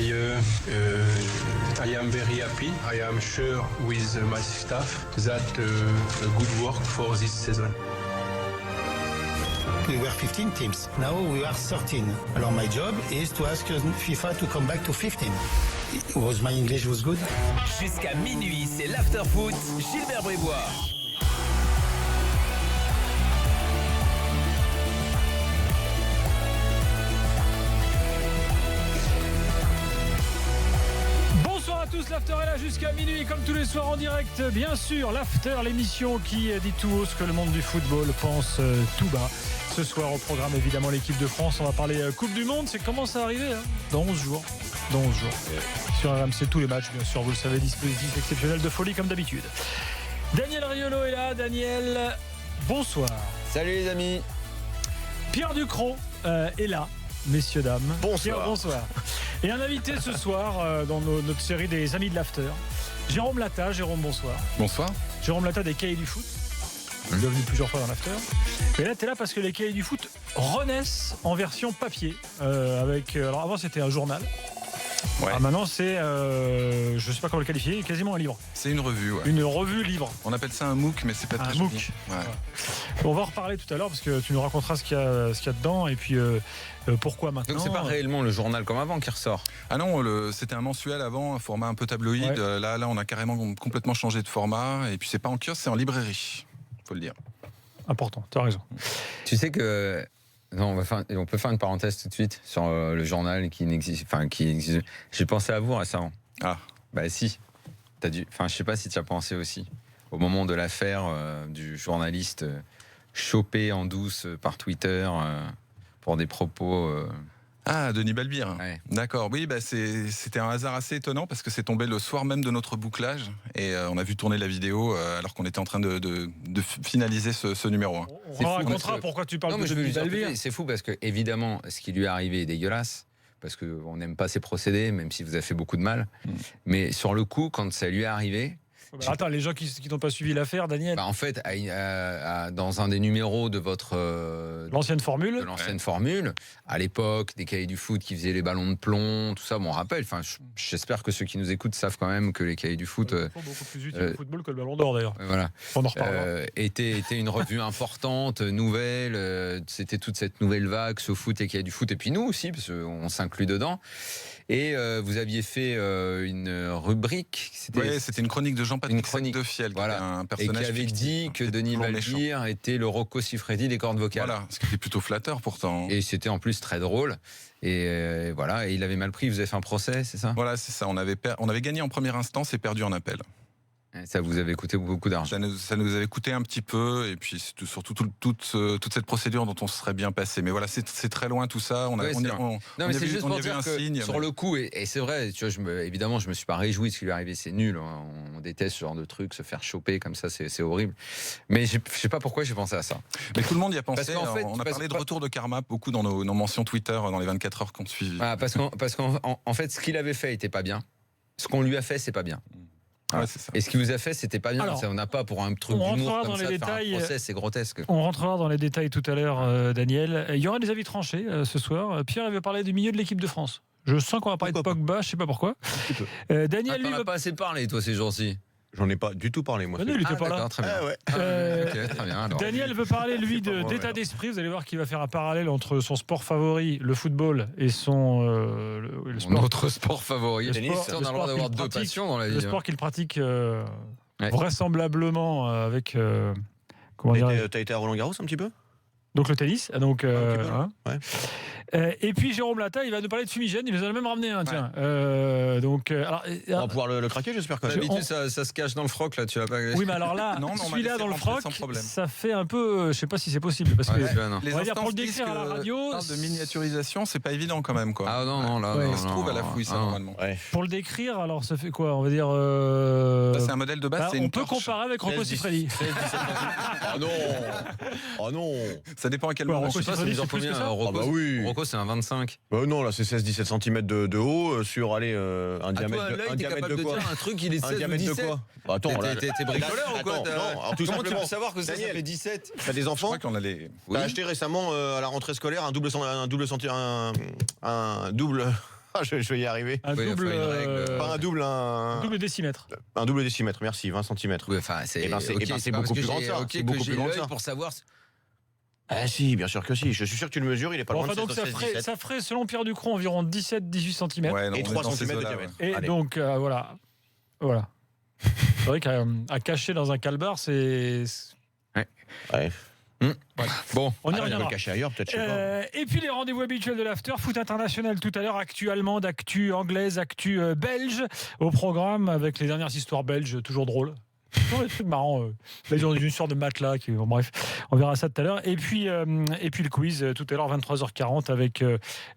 I am very happy. I am sure with my staff that good work for this season. We were 15 teams. Now we are 13. Alors my job is to ask FIFA to come back to 15. Was my English was good? Jusqu'à minuit, c'est l'after-foot. Gilbert Brébois. Bonsoir à tous, l'after est là jusqu'à minuit comme tous les soirs en direct. Bien sûr, l'after, l'émission qui dit tout haut ce que le monde du football pense tout bas. Ce soir au programme évidemment l'équipe de France, on va parler Coupe du Monde, c'est commence à arriver dans 11 jours. Dans 11 jours. Sur RMC, tous les matchs, bien sûr, vous le savez, dispositif exceptionnel de folie comme d'habitude. Daniel Riolo est là. Daniel, bonsoir. Salut les amis. Pierre Ducrot est là, messieurs, dames. Bonsoir. Pierre, bonsoir. Et un invité ce soir dans notre série des Amis de l'After, Jérôme Lata. Jérôme, bonsoir. Bonsoir. Jérôme Lata des Cahiers du Foot. Devenu plusieurs fois dans l'after. Et là, tu es là parce que les Cahiers du Foot renaissent en version papier. Alors avant, c'était un journal. Ouais. Maintenant, c'est, je ne sais pas comment le qualifier, quasiment un livre. C'est une revue, ouais. Une revue livre. On appelle ça un MOOC, mais c'est pas très MOOC. joli. Ouais. Ouais. On va en reparler tout à l'heure parce que tu nous raconteras ce qu'il y a dedans et puis pourquoi maintenant. Donc c'est pas réellement le journal comme avant qui ressort. Ah non, c'était un mensuel avant, un format un peu tabloïd. Ouais. Là, on a carrément complètement changé de format. Et puis c'est pas en kiosque, c'est en librairie. Faut le dire. Important, tu as raison. Tu sais que non, on peut faire une parenthèse tout de suite sur le journal qui n'existe. J'ai pensé à vous récemment. Ah. Bah si. Je sais pas si tu as pensé aussi au moment de l'affaire du journaliste chopé en douce par Twitter pour des propos. Ah, Denis Balbir. Ouais. D'accord. Oui, c'était un hasard assez étonnant parce que c'est tombé le soir même de notre bouclage et on a vu tourner la vidéo alors qu'on était en train de finaliser ce numéro 1. On racontera pourquoi tu parles de Denis Balbir. C'est fou parce que évidemment ce qui lui est arrivé est dégueulasse parce qu'on n'aime pas ses procédés même si vous avez fait beaucoup de mal. Mais sur le coup, quand ça lui est arrivé. Attends, les gens qui n'ont pas suivi l'affaire, Daniel. En fait, dans un des numéros de votre l'ancienne formule. De l'ancienne formule, à l'époque, des Cahiers du Foot qui faisaient les ballons de plomb, tout ça, on rappelle. J'espère que ceux qui nous écoutent savent quand même que les Cahiers du Foot. Beaucoup plus utile au football que le ballon d'or d'ailleurs. Voilà. On en reparlera. Était une revue importante, nouvelle. C'était toute cette nouvelle vague, ce foot et Cahiers du Foot, et puis nous aussi, parce qu'on s'inclut dedans. Et vous aviez fait une rubrique. C'était une chronique de Jean-Patrick de Fiel, voilà, un personnage et qui avait dit que Denis Balbir était le Rocco Siffredi des cordes vocales. Voilà, ce qui était plutôt flatteur pourtant. Et c'était en plus très drôle. Et voilà, et il avait mal pris. Vous avez fait un procès, c'est ça ? Voilà, c'est ça. On avait gagné en première instance et perdu en appel. Ça vous avait coûté beaucoup d'argent. Ça nous avait coûté un petit peu, et puis surtout toute cette procédure dont on se serait bien passé. Mais voilà, c'est très loin tout ça. On a vu un signe. Sur le coup, et c'est vrai, tu vois, évidemment, je me suis pas réjoui de ce qui lui est arrivé, c'est nul. On déteste ce genre de truc, se faire choper comme ça, c'est horrible. Mais je sais pas pourquoi j'ai pensé à ça. Mais tout le monde y a pensé. On a parlé de retour de karma beaucoup dans nos mentions Twitter dans les 24 heures qu'on suivi. Parce qu'en fait, ce qu'il avait fait était pas bien. Ce qu'on lui a fait, c'est pas bien. Ouais, c'est ça. Et ce qu'il vous a fait, c'était pas bien. Alors, on n'a pas pour un truc d'humour comme ça de faire un procès, c'est grotesque. On rentrera dans les détails tout à l'heure, Daniel. Il y aura des avis tranchés ce soir. Pierre, il veut parler du milieu de l'équipe de France. Je sens qu'on va parler de Pogba, je sais pas pourquoi. Daniel, t'en as pas assez parlé, toi, ces jours-ci. J'en ai pas du tout parlé, moi. Il était pas là. Très bien. Ouais. Okay, très bien, alors. Daniel veut parler, lui, d'état d'esprit. Vous allez voir qu'il va faire un parallèle entre son sport favori, le football, et notre sport favori. Le tennis. On a le droit d'avoir deux passions dans la vie. Le sport qu'il pratique vraisemblablement avec... comment dire. T'as été à Roland-Garros un petit peu ? Donc le tennis. Donc, ouais. Et puis Jérôme Lata, il va nous parler de fumigène. Il nous en a même ramené un, tiens. On va pouvoir le craquer, j'espère quand même. D'habitude, ça se cache dans le froc, là. Tu l'as pas. Oui, mais alors là, celui-là dans le froc, ça fait un peu. Je sais pas si c'est possible, parce que les on va dire pour le décrire à la radio, de miniaturisation, c'est pas évident quand même, quoi. Ah non, là, ça se trouve à la fouille, ça normalement. Ouais. Pour le décrire, alors ça fait quoi ? On va dire. C'est un modèle de base. On peut comparer avec Rocco Siffredi. Oh non. Ça dépend à quel moment. Rocco Siffredi, c'est plus que ça. Rocco, c'est un 25. Non, là c'est 16-17 cm de haut sur un diamètre de quoi ? Un truc, il est 16 ou 17. Attends, t'es bricoleur ou quoi ? Non, tout Comment tu simplement. peux savoir que ça Daniel, fait 17 ? T'as des enfants ? Oui. T'as acheté récemment à la rentrée scolaire un double Je vais y arriver. Un Oui, double, enfin, une règle, Pas un double, un double décimètre. un double décimètre, merci, 20 cm. Oui, enfin, c'est Eh ben, c'est- ok, eh ben, c'est pas beaucoup parce plus que grand que j'ai- ça. ok, C'est que beaucoup j'ai plus grand que l'œil ça. pour savoir. Ah si, bien sûr que si. Je suis sûr que tu le mesures, il est pas loin Enfin, de donc 16, 17. ça ferait, selon Pierre Ducrot, environ 17-18 cm. Ouais, non, Et on est 3 dans ces cm de eaux-là, diamètre. Et Allez. donc, voilà. C'est vrai qu'à cacher dans un calbar, c'est. Ouais. Bon, On y Ah, on reviendra. le cacher ailleurs, peut-être, je sais pas. Et puis les rendez-vous habituels de l'after, foot international tout à l'heure, actu allemande, actu anglaise, actu belge au programme avec les dernières histoires belges, toujours drôles. Toujours des trucs marrants. Là, ils ont une sorte de matelas. Bon, bref, on verra ça tout à l'heure. Et puis le quiz tout à l'heure, 23h40, avec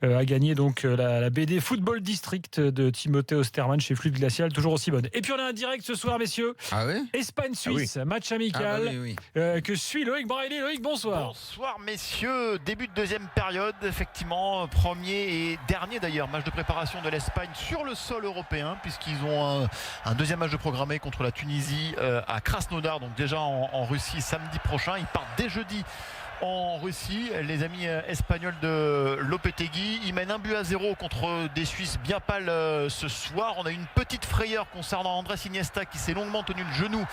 à gagner donc la BD Football District de Timothée Osterman chez Fluide Glacial, toujours aussi bonne. Et puis on a un direct ce soir, messieurs. ah ouais. Espagne-Suisse, match amical Ah bah oui. que suit Loïc Brailly. Loïc, bonsoir. Bonsoir messieurs, début de deuxième période, effectivement, premier et dernier d'ailleurs match de préparation de l'Espagne sur le sol européen, puisqu'ils ont un deuxième match de programmé contre la Tunisie à Krasnodar, donc déjà en Russie samedi prochain. Ils partent dès jeudi en Russie, les amis espagnols de Lopetegui. Ils mènent 1-0 contre des Suisses bien pâles ce soir. On a une petite frayeur concernant Andrés Iniesta qui s'est longuement tenu le genou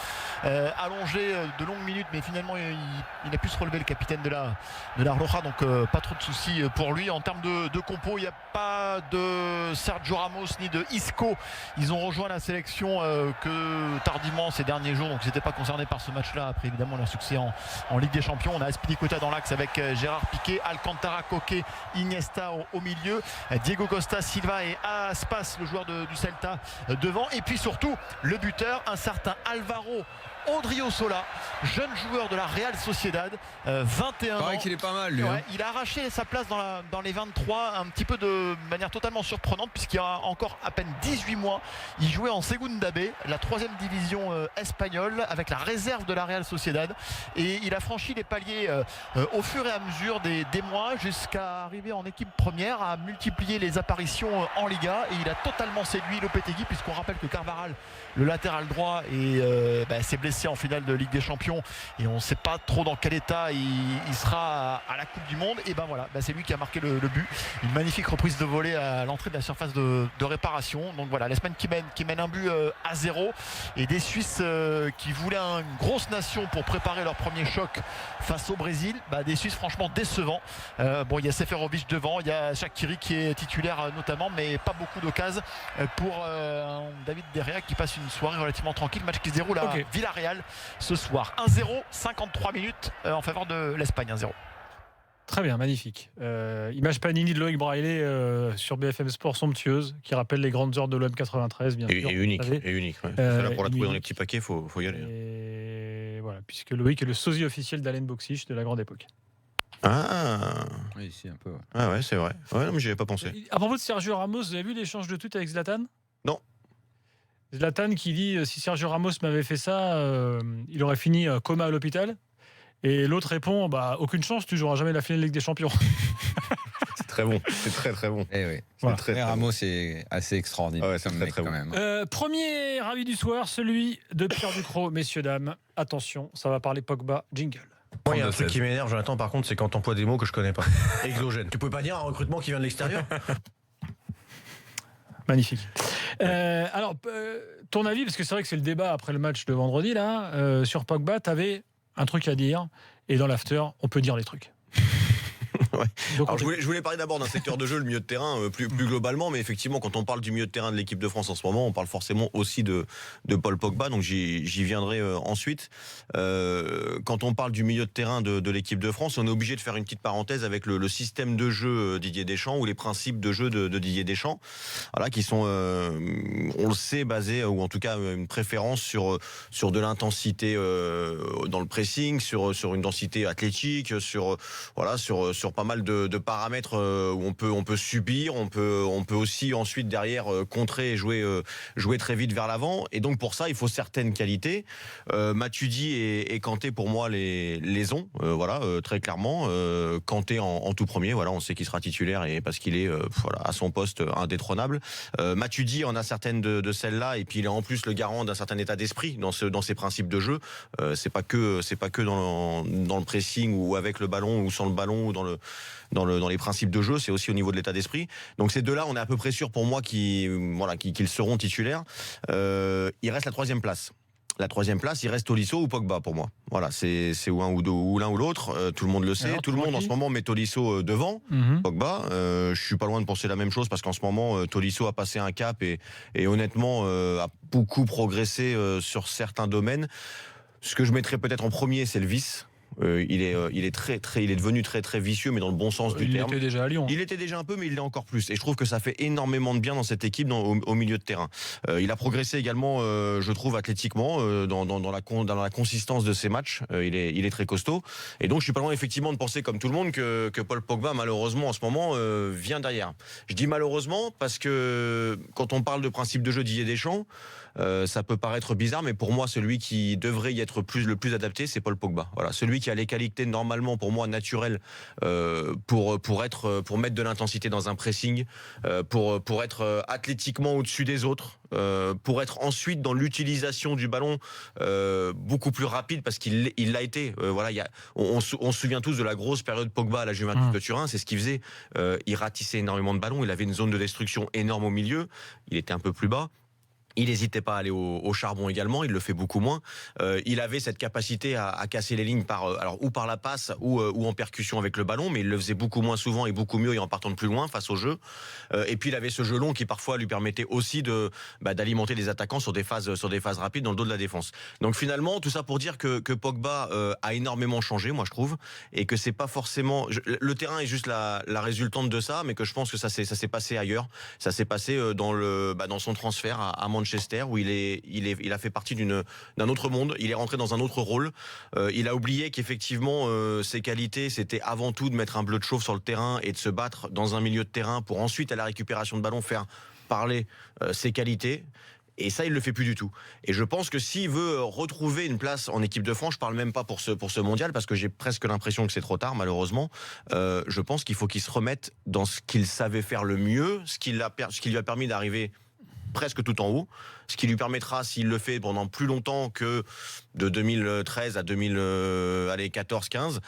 allongé de longues minutes, mais finalement il a pu se relever, le capitaine de la Roja, donc pas trop de soucis pour lui. En termes de compo, il n'y a pas de Sergio Ramos ni de Isco. Ils ont rejoint la sélection que tardivement ces derniers jours, donc ils n'étaient pas concernés par ce match-là après évidemment leur succès en Ligue des Champions. On a Azpilicueta dans l'axe avec Gérard Piqué, Alcantara, Coquet, Iniesta au milieu, Diego Costa, Silva et Aspas, le joueur du Celta, devant. Et puis surtout le buteur, un certain Alvaro Odriozola, jeune joueur de la Real Sociedad, 21 Pareil ans. qu'il est pas mal, lui. Ouais, hein. il a arraché sa place dans les 23 un petit peu de manière totalement surprenante, puisqu'il y a encore à peine 18 mois il jouait en Segunda B, la 3e division espagnole, avec la réserve de la Real Sociedad, et il a franchi les paliers au fur et à mesure des mois jusqu'à arriver en équipe première, à multiplier les apparitions en Liga, et il a totalement séduit Lopetegui, puisqu'on rappelle que Carvajal, le latéral droit, s'est blessé en finale de Ligue des Champions, et on ne sait pas trop dans quel état il sera à la Coupe du Monde. Et ben voilà, c'est lui qui a marqué le but, une magnifique reprise de volée à l'entrée de la surface de réparation. Donc voilà, l'Espagne qui mène un but à 0, et des Suisses qui voulaient une grosse nation pour préparer leur premier choc face au Brésil. Des Suisses franchement décevants. Il y a Seferovic devant, il y a Shaqiri qui est titulaire notamment, mais pas beaucoup d'occasions pour David De Gea qui passe une soirée relativement tranquille. Match qui se déroule à Villarreal ce soir. 1-0, 53 minutes en faveur de l'Espagne. 1-0. Très bien, magnifique. Image Panini de Loïc Brailly sur BFM Sport, somptueuse, qui rappelle les grandes heures de l'OM 93, bien sûr. Et unique. vous savez. Et unique. Ouais. Là, pour la trouver dans les unique. petits paquets, faut y aller. Et voilà, puisque Loïc est le sosie officiel d'Alain Boxic de la grande époque. Ah, Oui, ici un peu. Ouais. ah ouais, c'est vrai. Ouais, non, mais j'y avais pas pensé. À propos de Sergio Ramos, vous avez vu l'échange de tweets avec Zlatan ? Non. Zlatan qui dit si Sergio Ramos m'avait fait ça, il aurait fini coma à l'hôpital. Et l'autre répond aucune chance, tu joueras jamais la finale de Ligue des Champions. C'est très bon. C'est très très bon. Eh oui. Voilà. Très, Et très Ramos est assez extraordinaire. Ah ouais, c'est comme très, mec, très quand bon. même. Premier ravi du soir, celui de Pierre Ducrot. Messieurs, dames, attention, ça va parler Pogba. Jingle. Moi, il y a un truc qui m'énerve, Jonathan, par contre, c'est quand t'emploies des mots que je connais pas. Exogène. Tu pouvais pas dire un recrutement qui vient de l'extérieur? Magnifique. Alors, ton avis, parce que c'est vrai que c'est le débat après le match de vendredi, là, sur Pogba, tu avais un truc à dire, et dans l'after, on peut dire les trucs. Ouais. Donc, Alors, je voulais parler d'abord d'un secteur de jeu, le milieu de terrain, plus globalement, mais effectivement, quand on parle du milieu de terrain de l'équipe de France en ce moment, on parle forcément aussi de Paul Pogba, donc j'y viendrai ensuite. Quand on parle du milieu de terrain de l'équipe de France, on est obligé de faire une petite parenthèse avec le système de jeu Didier Deschamps, ou les principes de jeu de Didier Deschamps, voilà, qui sont, on le sait, basés, ou en tout cas une préférence sur de l'intensité dans le pressing, sur une densité athlétique, sur pas mal de paramètres où on peut subir, on peut aussi ensuite derrière contrer et jouer très vite vers l'avant. Et donc pour ça, il faut certaines qualités. Matuidi et Kanté pour moi les ont, très clairement. Kanté en tout premier, voilà, on sait qu'il sera titulaire et parce qu'il est à son poste indétrônable. Matuidi en a certaines de celles-là, et puis il est en plus le garant d'un certain état d'esprit dans ses principes de jeu. C'est pas que dans le pressing ou avec le ballon ou sans le ballon ou dans les principes de jeu, c'est aussi au niveau de l'état d'esprit. Donc ces deux-là, on est à peu près sûr pour moi qu'ils seront titulaires. Il reste la troisième place. La troisième place, il reste Tolisso ou Pogba pour moi. Voilà, c'est ou l'un ou l'autre. Tout le monde le sait. Alors, tout le monde en ce moment met Tolisso devant Pogba. Je suis pas loin de penser la même chose parce qu'en ce moment, Tolisso a passé un cap et honnêtement a beaucoup progressé sur certains domaines. Ce que je mettrais peut-être en premier, c'est le vice. Il est devenu très très vicieux, mais dans le bon sens du terme. Il était déjà à Lyon. Il était déjà un peu, mais il l'est encore plus. Et je trouve que ça fait énormément de bien dans cette équipe, au milieu de terrain. Il a progressé également, je trouve, athlétiquement, dans la consistance de ses matchs. Il est très costaud. Et donc, je suis pas loin, effectivement, de penser, comme tout le monde, que Paul Pogba, malheureusement, en ce moment, vient derrière. Je dis malheureusement parce que quand on parle de principe de jeu Didier Deschamps, ça peut paraître bizarre, mais pour moi, celui qui devrait y être le plus adapté, c'est Paul Pogba. Voilà, celui qui a les qualités normalement, pour moi, naturelles, pour mettre de l'intensité dans un pressing, pour être athlétiquement au-dessus des autres, pour être ensuite dans l'utilisation du ballon beaucoup plus rapide, parce qu'il l'a été. On se souvient tous de la grosse période Pogba à la Juventus de Turin, c'est ce qu'il faisait. Il ratissait énormément de ballons, il avait une zone de destruction énorme au milieu, il était un peu plus bas. Il n'hésitait pas à aller au charbon également, il le fait beaucoup moins. Il avait cette capacité à casser les lignes ou par la passe ou en percussion avec le ballon, mais il le faisait beaucoup moins souvent et beaucoup mieux et en partant de plus loin face au jeu. Et puis il avait ce jeu long qui parfois lui permettait aussi d'alimenter les attaquants sur des phases rapides dans le dos de la défense. Donc finalement, tout ça pour dire que Pogba a énormément changé, moi je trouve, et que c'est pas forcément le terrain est juste la résultante de ça, mais que je pense que ça s'est passé ailleurs. Ça s'est passé dans son transfert à Manchester, où il a fait partie d'un autre monde. Il est rentré dans un autre rôle. Il a oublié qu'effectivement ses qualités, c'était avant tout de mettre un bleu de chauve sur le terrain et de se battre dans un milieu de terrain pour ensuite à la récupération de ballon faire parler ses qualités. Et ça, il le fait plus du tout. Et je pense que s'il veut retrouver une place en équipe de France, je parle même pas pour ce mondial, parce que j'ai presque l'impression que c'est trop tard, malheureusement. Je pense qu'il faut qu'il se remette dans ce qu'il savait faire le mieux, ce qui lui a permis d'arriver presque tout en haut, ce qui lui permettra, s'il le fait pendant plus longtemps que de 2013 à 2014-15,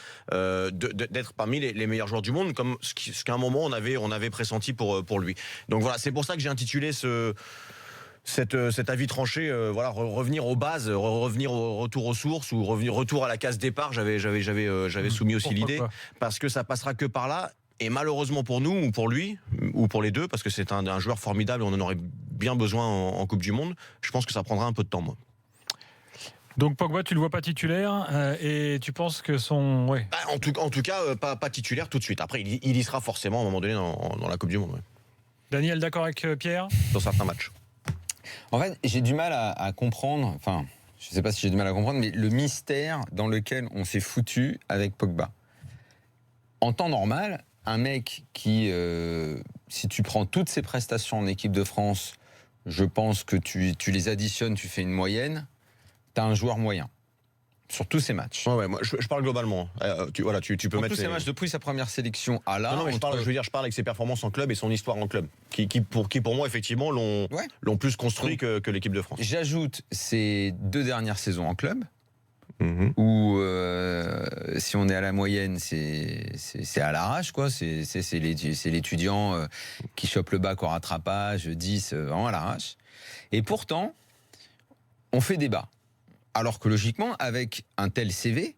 d'être parmi les meilleurs joueurs du monde, comme ce qu'à un moment on avait pressenti pour lui. Donc voilà, c'est pour ça que j'ai intitulé cet avis tranché, revenir aux bases, revenir au retour aux sources, ou retour à la case départ. J'avais soumis aussi l'idée, parce que ça passera que par là. Et malheureusement pour nous, ou pour lui, ou pour les deux, parce que c'est un joueur formidable et on en aurait bien besoin en Coupe du Monde, je pense que ça prendra un peu de temps, moi. Donc Pogba, tu le vois pas titulaire et tu penses que son... Ouais. En tout cas, pas titulaire tout de suite. Après, il y sera forcément à un moment donné dans la Coupe du Monde. Ouais. Daniel, d'accord avec Pierre ? Dans certains matchs. En fait, j'ai du mal à comprendre, enfin, je sais pas si j'ai du mal à comprendre, mais le mystère dans lequel on s'est foutu avec Pogba. En temps normal, un mec qui, si tu prends toutes ses prestations en équipe de France, je pense que tu les additionnes, tu fais une moyenne, tu as un joueur moyen. Sur tous ces matchs. Ouais, moi, je parle globalement. Tu peux mettre tous ces matchs depuis sa première sélection à là. Non, mais je parle avec ses performances en club et son histoire en club, qui pour moi effectivement l'ont plus construit que l'équipe de France. J'ajoute ces 2 dernières saisons en club. Où si on est à la moyenne, c'est à l'arrache, quoi. C'est l'étudiant qui chope le bac au rattrapage, 10, vraiment à l'arrache. Et pourtant, on fait débat. Alors que logiquement, avec un tel CV,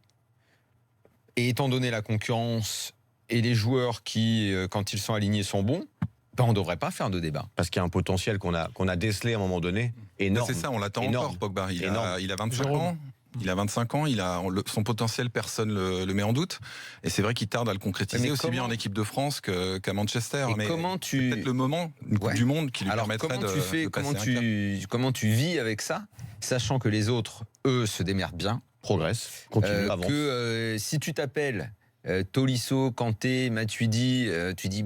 et étant donné la concurrence et les joueurs qui, quand ils sont alignés, sont bons, on ne devrait pas faire de débat. Parce qu'il y a un potentiel qu'on a décelé à un moment donné, énorme. C'est ça, on l'attend encore, Pogba. Il a 25 Jérôme. ans. Il a 25 ans, son potentiel, personne le met en doute. Et c'est vrai qu'il tarde à le concrétiser aussi bien en équipe de France qu'à Manchester. Mais c'est peut-être le moment, une Coupe du Monde qui lui permettrait de passer comment tu vis avec ça, sachant que les autres, eux, se démerdent bien, progressent, continuent, avancent. Que si tu t'appelles Tolisso, Kanté, Matuidi, tu dis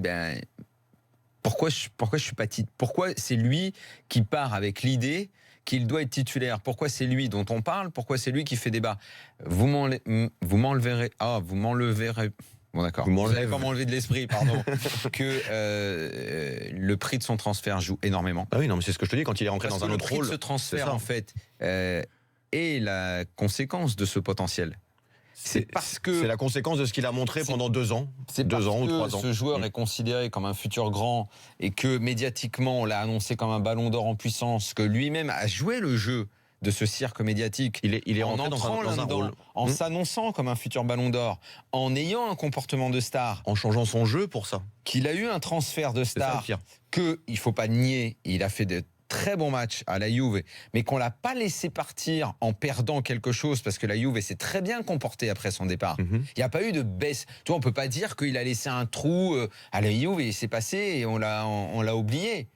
pourquoi je suis pas titre. Pourquoi c'est lui qui part avec l'idée qu'il doit être titulaire? Pourquoi c'est lui dont on parle? Pourquoi c'est lui qui fait débat? Vous m'enleverez. Vous m'enleverez. Bon, d'accord. Vous n'allez pas m'enlever de l'esprit, pardon. Que le prix de son transfert joue énormément. Ah oui, non, mais c'est ce que je te dis, quand il est rentré dans un autre rôle. Le prix de ce transfert, en fait, est la conséquence de ce potentiel. C'est la conséquence de ce qu'il a montré pendant 2 ans. C'est 2 ans ou 3 ans. Ce joueur est considéré comme un futur grand et que médiatiquement on l'a annoncé comme un ballon d'or en puissance, que lui-même a joué le jeu de ce cirque médiatique. Il est en entrant dans un rôle. En s'annonçant comme un futur ballon d'or, en ayant un comportement de star. En changeant son jeu pour ça. Qu'il a eu un transfert de star, qu'il ne faut pas nier, il a fait de très bon match à la Juve, mais qu'on l'a pas laissé partir en perdant quelque chose, parce que la Juve s'est très bien comportée après son départ. Il n'y a pas eu de baisse. Toi, on peut pas dire qu'il a laissé un trou à la Juve et c'est passé et on l'a oublié.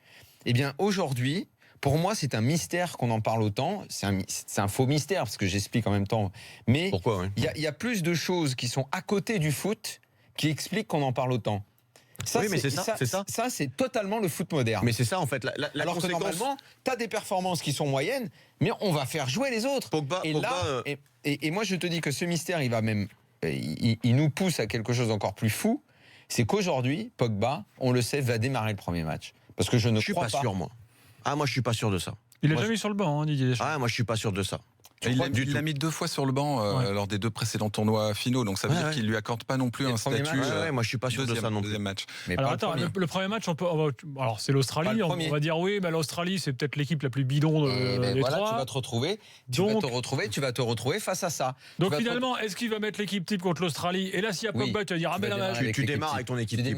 Eh bien, aujourd'hui, pour moi, c'est un mystère qu'on en parle autant. C'est un faux mystère, parce que j'explique en même temps. Mais il y a plus de choses qui sont à côté du foot qui expliquent qu'on en parle autant. Ça, oui, mais c'est ça. Ça, c'est totalement le foot moderne. Mais c'est ça, en fait. Alors que normalement, tu as des performances qui sont moyennes, mais on va faire jouer les autres. Et moi, je te dis que ce mystère, il va même, il nous pousse à quelque chose d'encore plus fou. C'est qu'aujourd'hui, Pogba, on le sait, va démarrer le premier match. Parce que je ne crois pas. Je suis pas sûr, moi. Moi, je suis pas sûr de ça. Il l'a déjà mis sur le banc, Didier Deschamps. Moi, je suis pas sûr de ça. Il l'a mis 2 fois sur le banc lors des 2 précédents tournois finaux, donc ça veut dire qu'il lui accorde pas non plus un statut. Moi, je suis pas sûr de ça non plus. Deuxième match. Mais alors attends, le premier match, alors c'est l'Australie. On va dire oui, l'Australie, c'est peut-être l'équipe la plus bidon des trois. Tu vas te retrouver face à ça. Donc finalement, est-ce qu'il va mettre l'équipe type contre l'Australie? Et là, s'il y a Pogba, tu vas dire tu démarres avec ton équipe type.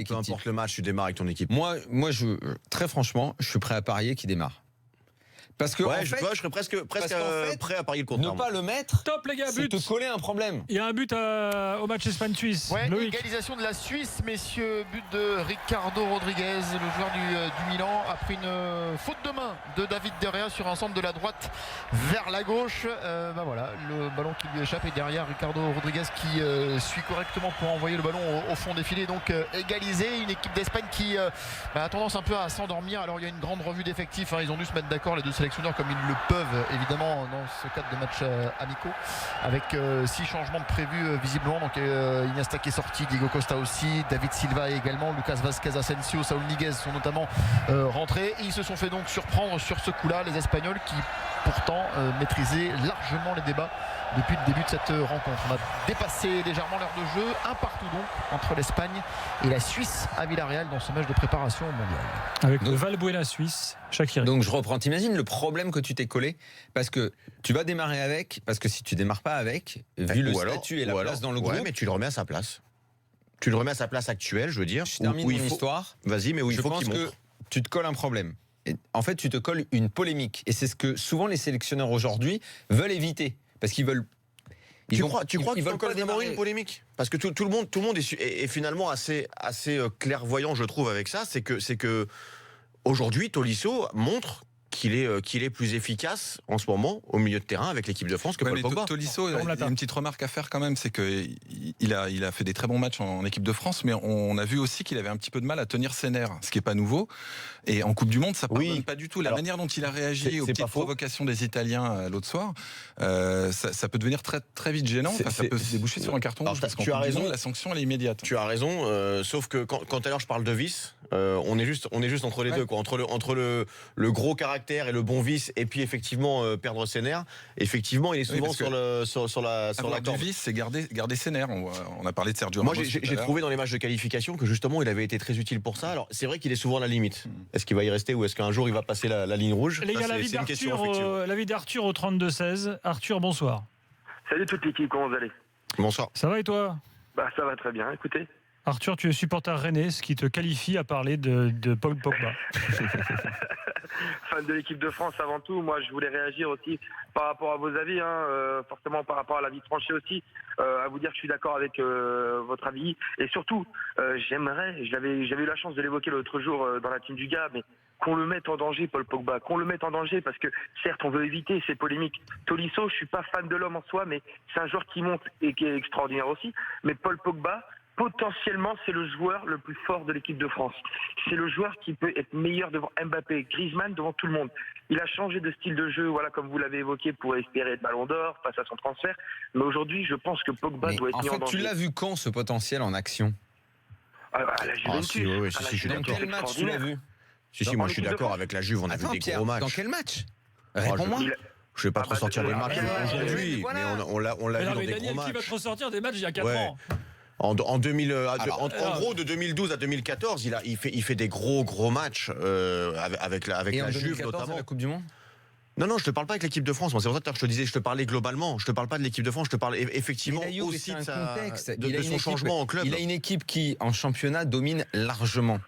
Peu importe le match, tu démarres avec ton équipe. Moi, très franchement, je suis prêt à parier qu'il démarre. Parce que je serais presque prêt à parier le contraire. Ne pas le mettre, top les gars, c'est te coller un problème. Il y a un but au match Espagne-Suisse. Égalisation de la Suisse, messieurs. But de Ricardo Rodriguez, le joueur du Milan, après une faute de main de David De Gea sur un centre de la droite vers la gauche. Voilà, le ballon qui lui échappe et derrière Ricardo Rodriguez qui suit correctement pour envoyer le ballon au fond des filets. Donc égalisé, une équipe d'Espagne qui a tendance un peu à s'endormir. Alors il y a une grande revue d'effectifs. Ils ont dû se mettre d'accord les deux sélectionneurs comme ils le peuvent évidemment dans ce cadre de matchs amicaux avec 6 changements de prévus visiblement. Donc Iniesta qui est sorti, Diego Costa aussi, David Silva également, Lucas Vazquez, Asensio, Saúl Ñíguez sont notamment rentrés. Ils se sont fait donc surprendre sur ce coup-là, les Espagnols qui pourtant maîtrisaient largement les débats depuis le début de cette rencontre. On a dépassé légèrement l'heure de jeu, un partout donc entre l'Espagne et la Suisse à Villarreal dans ce match de préparation au mondial. Avec le Valbuena Suisse, Shaqiri. Donc je reprends, t'imagines le problème que tu t'es collé, parce que tu vas démarrer avec, parce que si tu démarres pas avec, vu le statut et la place dans le groupe, mais tu le remets à sa place. Tu le remets à sa place actuelle, je veux dire. Je termine mon histoire. Vas-y, mais où il faut qu'il montre. Je pense que tu te colles un problème. Et en fait, tu te colles une polémique, et c'est ce que souvent les sélectionneurs aujourd'hui veulent éviter. Parce qu'ils veulent. Tu crois qu'ils veulent pas démarrer une polémique? Parce que tout le monde est finalement assez clairvoyant, je trouve, avec ça. C'est que aujourd'hui, Tolisso montre qu'il est plus efficace en ce moment au milieu de terrain avec l'équipe de France que Paul Pogba. Tolisso, il y a une petite remarque à faire quand même, c'est qu'il a fait des très bons matchs en équipe de France, mais on a vu aussi qu'il avait un petit peu de mal à tenir ses nerfs, ce qui n'est pas nouveau. Et en Coupe du Monde, ça ne pardonne pas du tout. La manière dont il a réagi aux petites provocations des Italiens l'autre soir, ça peut devenir très, très vite gênant. Ça peut se déboucher sur un carton rouge. Parce qu'en Coupe du Monde, la sanction, elle est immédiate. Tu as raison, sauf que quand tout à l'heure je parle de vice, on est juste entre les deux, quoi. Entre le gros caractère et le bon vice, et puis effectivement perdre ses nerfs. Effectivement, il est souvent sur la corde. Du vice, c'est garder ses nerfs. On a parlé de Sergio Ramos. Moi, j'ai trouvé dans les matchs de qualification que justement, il avait été très utile pour ça. Alors, c'est vrai qu'il est souvent à la limite. Est-ce qu'il va y rester ou est-ce qu'un jour il va passer la ligne rouge? Les gars, l'avis d'Arthur au 32-16. Arthur, bonsoir. Salut toute l'équipe, comment vous allez? Bonsoir. Ça va et toi? Ça va très bien, écoutez. Arthur, tu es supporter rennais, ce qui te qualifie à parler de Paul Pogba. Fan de l'équipe de France avant tout. Moi, je voulais réagir aussi par rapport à vos avis, forcément par rapport à l'avis de Franchet aussi, à vous dire que je suis d'accord avec votre avis. Et surtout, j'avais eu la chance de l'évoquer l'autre jour dans la team du gars, mais qu'on le mette en danger, Paul Pogba, qu'on le mette en danger, parce que certes, on veut éviter ces polémiques. Tolisso, je suis pas fan de l'homme en soi, mais c'est un joueur qui monte et qui est extraordinaire aussi. Mais Paul Pogba, potentiellement, c'est le joueur le plus fort de l'équipe de France. C'est le joueur qui peut être meilleur devant Mbappé, Griezmann, devant tout le monde. Il a changé de style de jeu, voilà, comme vous l'avez évoqué, pour espérer être ballon d'or face à son transfert. Mais aujourd'hui, je pense que Pogba doit être mis en danger. Tu l'as vu quand, ce potentiel en action? À la Juventus. Dans quel match tu l'as vu? Si, moi je suis d'accord avec la Juve, on a vu des gros matchs. Dans quel match? Réponds-moi. Je vais pas te ressortir des matchs aujourd'hui, voilà. mais on l'a vu dans des Daniel, gros matchs. qui va te ressortir des matchs il y a 4 ans? En gros, de 2012 à 2014, il fait des gros matchs avec la Juve notamment. La Coupe du Monde. Non, je te parle pas avec l'équipe de France. Moi, c'est pour ça que je te disais, je te parlais globalement. Je te parle pas de l'équipe de France. Je te parle effectivement aussi de son changement en club. Il a une équipe qui, en championnat, domine largement.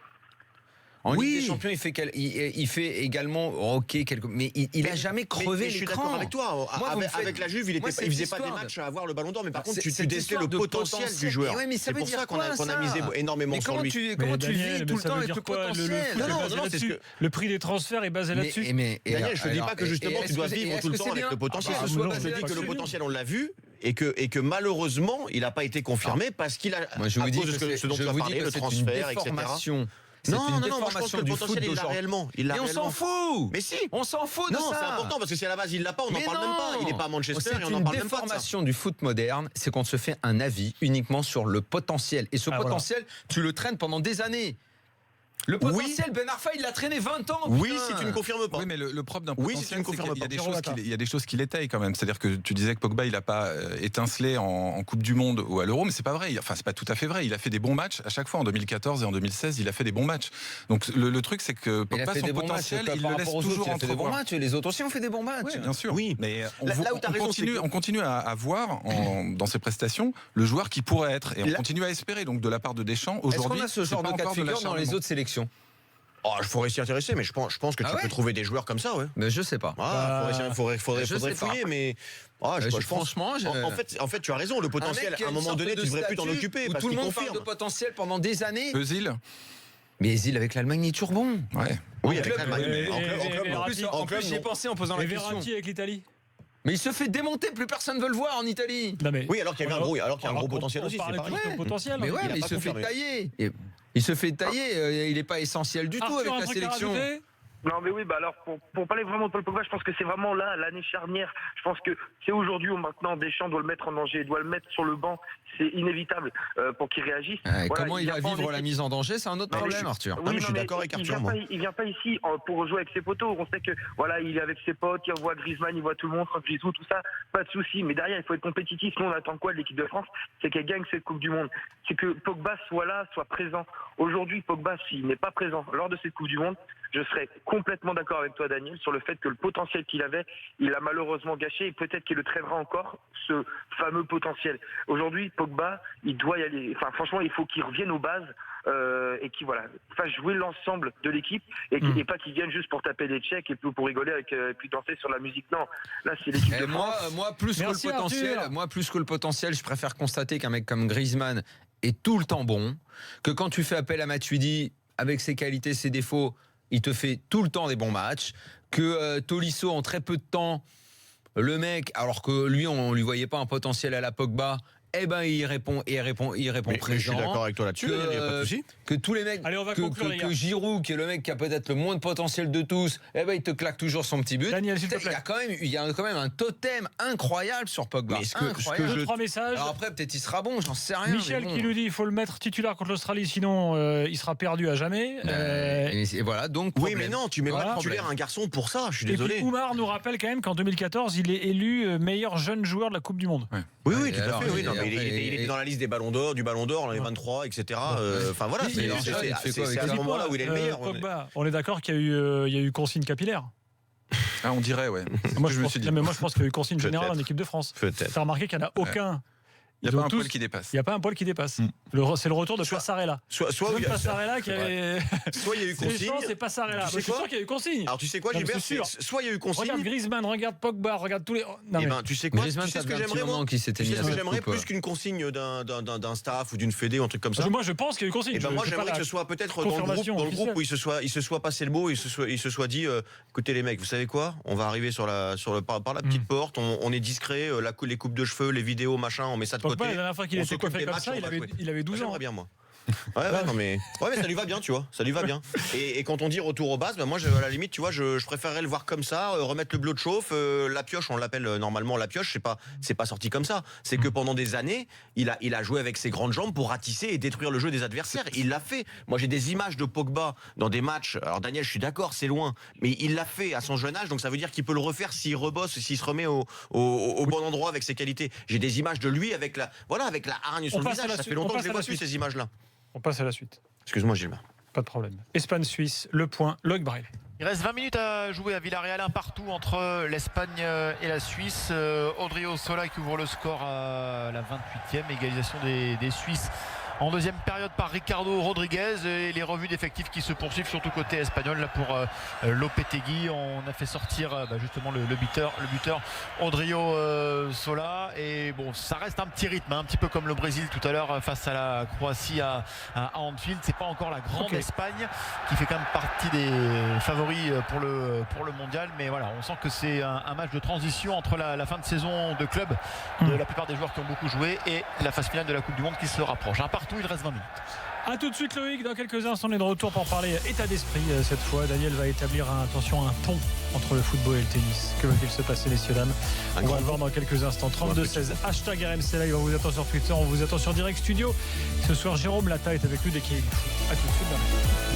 En Ligue des Champions, il fait également mais il a jamais crevé l'écran. Je suis d'accord avec toi. Avec la Juve, il faisait pas des matchs à avoir le Ballon d'Or, mais par contre, tu décelais le potentiel du joueur. C'est pour ça qu'on a misé énormément sur lui. Comment tu vis tout le temps avec le potentiel? Le prix des transferts est basé là-dessus. Daniel, je te dis pas que justement tu dois vivre tout le temps avec le potentiel. Je te dis que le potentiel, on l'a vu. Et que malheureusement, il n'a pas été confirmé parce qu'il a, à cause de ce dont tu as parlé, le transfert, etc. Non, moi je pense que le potentiel, il l'a réellement. Mais on s'en fout. Mais si. On s'en fout de ça. Non, c'est important parce que si à la base il l'a pas, on n'en parle même pas. Il n'est pas à Manchester et on n'en parle même pas. La déformation du foot moderne, c'est qu'on se fait un avis uniquement sur le potentiel. Et ce potentiel, tu le traînes pendant des années. Le potentiel, Ben Arfa, il l'a traîné 20 ans. Oui, si tu ne confirmes pas. Oui, mais le propre d'un potentiel, c'est qu'il y a des choses qui l'étayent quand même. C'est-à-dire que tu disais que Pogba, il n'a pas étincelé en Coupe du Monde ou à l'Euro, mais c'est pas vrai. Enfin, c'est pas tout à fait vrai. Il a fait des bons matchs à chaque fois. En 2014 et en 2016, il a fait des bons matchs. Donc le truc, c'est que Pogba, son potentiel, il le laisse toujours entrevoir. Des bons matchs. Les autres aussi ont fait des bons matchs. Oui, bien sûr. Oui, mais on continue à voir dans ses prestations le joueur qui pourrait être. Et on continue à espérer. Donc de la part de Deschamps, aujourd'hui, est-ce qu'on a ce genre de cas de figure dans les autres sélections? Il faudrait s'y intéresser, mais je pense que tu peux trouver des joueurs comme ça, ouais. Mais je sais pas. Faudrait fouiller, mais franchement, en fait, tu as raison. Le potentiel, à un moment donné, tu devrais plus t'en occuper. Parce tout le monde parle de potentiel pendant des années. Özil. Mais Özil avec l'Allemagne, il est toujours bon. Ouais. Oui, avec l'Allemagne. En plus, j'y ai pensé en posant la question. Verratti avec l'Italie. Mais il se fait démonter, plus personne ne veut le voir en Italie. Oui, alors qu'il y a un gros potentiel aussi. Mais il se fait tailler. Il se fait tailler, il n'est pas essentiel du tout avec la sélection. Non mais oui, alors pour parler vraiment de Paul Pogba, je pense que c'est vraiment là l'année charnière. Je pense que c'est aujourd'hui où maintenant Deschamps doit le mettre en danger, doit le mettre sur le banc. C'est inévitable pour qu'il réagisse. Comment il va vivre la mise en danger, c'est un autre problème, Arthur. Oui, je suis d'accord avec Arthur. Il vient pas ici pour jouer avec ses potos. On sait que il est avec ses potes, il voit Griezmann, il voit tout le monde, Gisou, tout ça, pas de souci. Mais derrière, il faut être compétitif. Nous, on attend quoi de l'équipe de France? C'est qu'elle gagne cette Coupe du Monde. C'est que Pogba soit là, soit présent. Aujourd'hui, Pogba, s'il n'est pas présent lors de cette Coupe du Monde, je serais complètement d'accord avec toi, Daniel, sur le fait que le potentiel qu'il avait, il l'a malheureusement gâché et peut-être qu'il le traînera encore, ce fameux potentiel. Aujourd'hui, Pogba, il doit y aller. Enfin, franchement, il faut qu'il revienne aux bases et qu'il fasse jouer l'ensemble de l'équipe et pas qu'il vienne juste pour taper des tchèques et pour rigoler et puis danser sur la musique. Non, là, c'est l'équipe de France. Moi, plus que le potentiel, je préfère constater qu'un mec comme Griezmann est tout le temps bon, que quand tu fais appel à Matuidi, avec ses qualités, ses défauts, il te fait tout le temps des bons matchs, que Tolisso, en très peu de temps, le mec, alors que lui, on lui voyait pas un potentiel à la Pogba, il répond présent. Je suis d'accord avec toi là-dessus, il n'y a pas de souci. Que tous les mecs, allez, on va conclure, les gars. Que Giroud, qui est le mec qui a peut-être le moins de potentiel de tous, il te claque toujours son petit but. Daniel, s'il te plaît. Il y a quand même un totem incroyable sur Pogba. Trois messages. Alors après, peut-être il sera bon, j'en sais rien. Michel qui nous dit il faut le mettre titulaire contre l'Australie, sinon il sera perdu à jamais. Et voilà, donc. Oui, mais non, tu mets pas titulaire un garçon pour ça, je suis désolé. Et puis Oumar nous rappelle quand même qu'en 2014, il est élu meilleur jeune joueur de la Coupe du Monde. Oui, tout à fait. Il était dans la liste des ballons d'or, du ballon d'or, les 23, etc. Enfin voilà, c'est à ce moment-là où il est le meilleur. Pogba, on est d'accord qu'il y a eu consigne capillaire. On dirait, ouais. Moi, je pense qu'il y a eu consigne générale en équipe de France. T'as remarqué qu'il n'y en a aucun. Il n'y a pas un poil qui dépasse. Il n'y a pas un poil qui dépasse. C'est le retour de Passarella. Soit Passarella qui avait. Soit il y a eu consigne. C'est Passarella. Je suis sûr qu'il y a eu consigne. Alors tu sais quoi, Gilbert, soit il y a eu consigne. Regarde Griezmann, regarde Pogba, regarde tous les. Tu sais quoi, ce que j'aimerais plus qu'une consigne d'un staff ou d'une fédé ou un truc comme ça. Moi je pense qu'il y a eu consigne. Moi j'aimerais que ce soit peut-être dans le groupe où il se soit passé le mot, il se soit dit écoutez les mecs, vous savez quoi, on va arriver par la petite porte, on est discret, les coupes de cheveux, les vidéos, machin, on met ça de côté. La dernière fois qu'il était coiffé comme ça, il avait 12 ans. Bien moi. Non mais ça lui va bien, tu vois. Ça lui va bien. Et quand on dit retour aux bases, moi, à la limite, tu vois, je préférerais le voir comme ça, remettre le bleu de chauffe, la pioche, on l'appelle normalement la pioche. C'est pas sorti comme ça. C'est que pendant des années, il a joué avec ses grandes jambes pour ratisser et détruire le jeu des adversaires. Il l'a fait. Moi, j'ai des images de Pogba dans des matchs. Alors Daniel, je suis d'accord, c'est loin, mais il l'a fait à son jeune âge, donc ça veut dire qu'il peut le refaire s'il rebosse, s'il se remet au bon endroit avec ses qualités. J'ai des images de lui avec la hargne sur le visage. Ça fait longtemps que je les vois plus ces images-là. On passe à la suite. Excuse-moi Gilbert. Pas de problème. Espagne-Suisse, le point, Loïc Braille. Il reste 20 minutes à jouer à Villarreal, un partout entre l'Espagne et la Suisse. Odriozola qui ouvre le score à la 28e, égalisation des Suisses en deuxième période par Ricardo Rodriguez, et les revues d'effectifs qui se poursuivent surtout côté espagnol là pour Lopetegui. On a fait sortir justement le buteur Odriozola, et bon, ça reste un petit rythme, un petit peu comme le Brésil tout à l'heure face à la Croatie à Anfield. C'est pas encore la grande Espagne qui fait quand même partie des favoris pour le mondial, mais voilà, on sent que c'est un match de transition entre la fin de saison de club de la plupart des joueurs qui ont beaucoup joué et la phase finale de la Coupe du Monde qui se rapproche. Un partout, il reste 20 minutes. A tout de suite Loïc, dans quelques instants on est de retour pour parler état d'esprit. Cette fois Daniel va établir un pont entre le football et le tennis. Que va-t-il se passer, messieurs dames? On va le voir dans quelques instants. 32-16, hashtag RMC Live, on vous attend sur Twitter, on vous attend sur Direct Studio. Ce soir Jérôme Lata est avec nous dès qu'il est. A tout de suite.